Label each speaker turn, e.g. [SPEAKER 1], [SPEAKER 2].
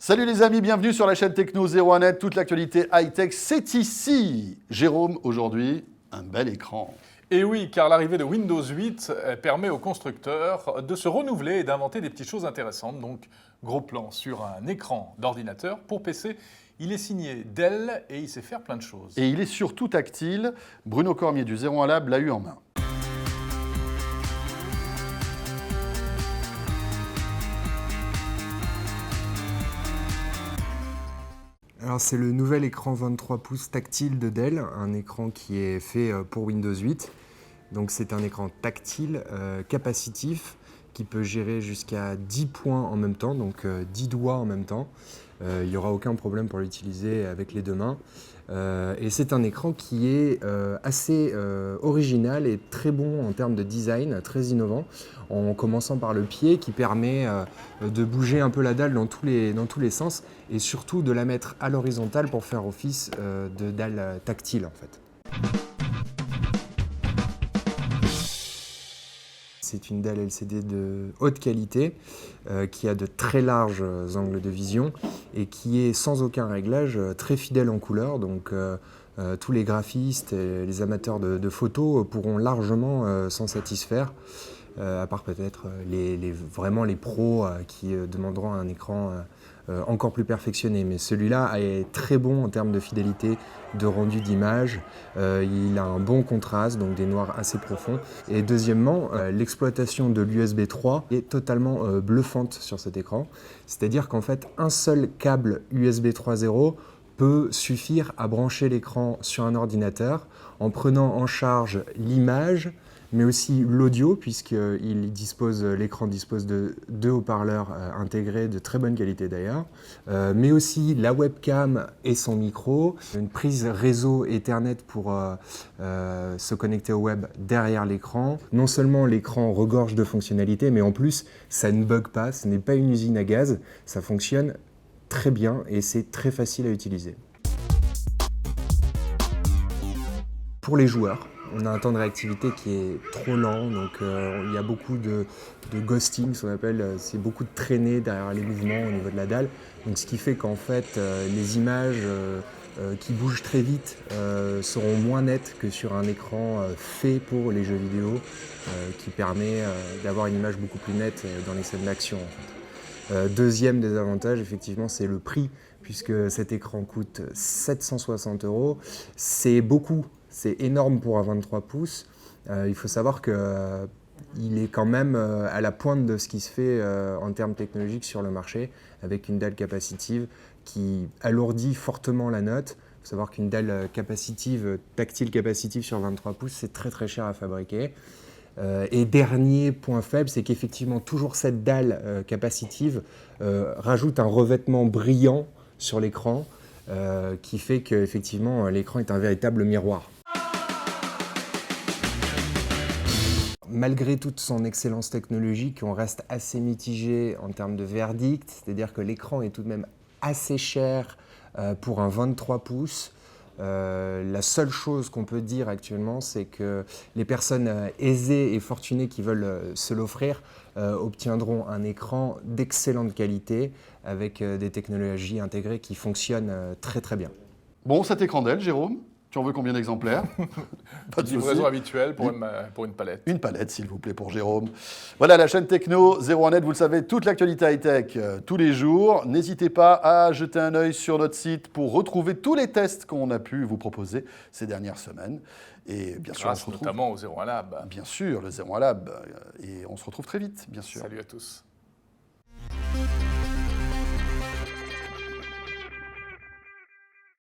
[SPEAKER 1] Salut les amis, bienvenue sur la chaîne Techno 01net, toute l'actualité high-tech, c'est ici. Jérôme, aujourd'hui, un bel écran.
[SPEAKER 2] Et oui, car l'arrivée de Windows 8 permet aux constructeurs de se renouveler et d'inventer des petites choses intéressantes. Donc, gros plan sur un écran d'ordinateur. Pour PC, il est signé Dell et il sait faire plein de choses.
[SPEAKER 1] Et il est surtout tactile. Bruno Cormier du 01 Lab l'a eu en main.
[SPEAKER 3] Alors c'est le nouvel écran 23 pouces tactile de Dell, un écran qui est fait pour Windows 8. Donc c'est un écran tactile, capacitif, qui peut gérer jusqu'à 10 points en même temps, donc 10 doigts en même temps. Il n'y aura aucun problème pour l'utiliser avec les deux mains. Et c'est un écran qui est assez original et très bon en termes de design, très innovant, en commençant par le pied qui permet de bouger un peu la dalle dans tous les sens et surtout de la mettre à l'horizontale pour faire office de dalle tactile en fait. C'est une dalle LCD de haute qualité qui a de très larges angles de vision et qui est sans aucun réglage très fidèle en couleur. Donc tous les graphistes et les amateurs de photos pourront largement s'en satisfaire, à part peut-être vraiment les pros qui demanderont un écran encore plus perfectionné. Mais celui-là est très bon en termes de fidélité, de rendu d'image. Il a un bon contraste, donc des noirs assez profonds. Et deuxièmement, l'exploitation de l'USB 3 est totalement bluffante sur cet écran. C'est-à-dire qu'en fait, un seul câble USB 3.0 peut suffire à brancher l'écran sur un ordinateur en prenant en charge l'image, mais aussi l'audio, l'écran dispose de deux haut-parleurs intégrés de très bonne qualité d'ailleurs, mais aussi la webcam et son micro, une prise réseau Ethernet pour se connecter au web derrière l'écran. Non seulement l'écran regorge de fonctionnalités, mais en plus ça ne bug pas, ce n'est pas une usine à gaz, ça fonctionne très bien et c'est très facile à utiliser. Pour les joueurs, on a un temps de réactivité qui est trop lent, donc il y a beaucoup de ghosting, ce qu'on appelle, c'est beaucoup de traînées derrière les mouvements au niveau de la dalle. Donc, ce qui fait qu'en fait, les images qui bougent très vite seront moins nettes que sur un écran fait pour les jeux vidéo, qui permet d'avoir une image beaucoup plus nette dans les scènes d'action. En fait. Deuxième désavantage, effectivement, c'est le prix, puisque cet écran coûte 760 €. C'est beaucoup. C'est énorme pour un 23 pouces. Il faut savoir qu'il est quand même à la pointe de ce qui se fait en termes technologiques sur le marché, avec une dalle capacitive qui alourdit fortement la note. Il faut savoir qu'une dalle capacitive, tactile capacitive sur 23 pouces, c'est très très cher à fabriquer. Et dernier point faible, c'est qu'effectivement, toujours cette dalle capacitive rajoute un revêtement brillant sur l'écran qui fait qu'effectivement, l'écran est un véritable miroir. Malgré toute son excellence technologique, on reste assez mitigé en termes de verdict, c'est-à-dire que l'écran est tout de même assez cher pour un 23 pouces. La seule chose qu'on peut dire actuellement, c'est que les personnes aisées et fortunées qui veulent se l'offrir obtiendront un écran d'excellente qualité avec des technologies intégrées qui fonctionnent très très bien.
[SPEAKER 1] Bon, cet écran Dell, Jérôme, tu en veux combien d'exemplaires?
[SPEAKER 2] Pas de livraison habituelle pour une palette.
[SPEAKER 1] Une palette, s'il vous plaît, pour Jérôme. Voilà, la chaîne Techno 01net, vous le savez, toute l'actualité high-tech tous les jours. N'hésitez pas à jeter un œil sur notre site pour retrouver tous les tests qu'on a pu vous proposer ces dernières semaines. Et bien sûr,
[SPEAKER 2] grâce notamment au 01 Lab.
[SPEAKER 1] Bien sûr, le 01 Lab. Et on se retrouve très vite, bien sûr.
[SPEAKER 2] Salut à tous.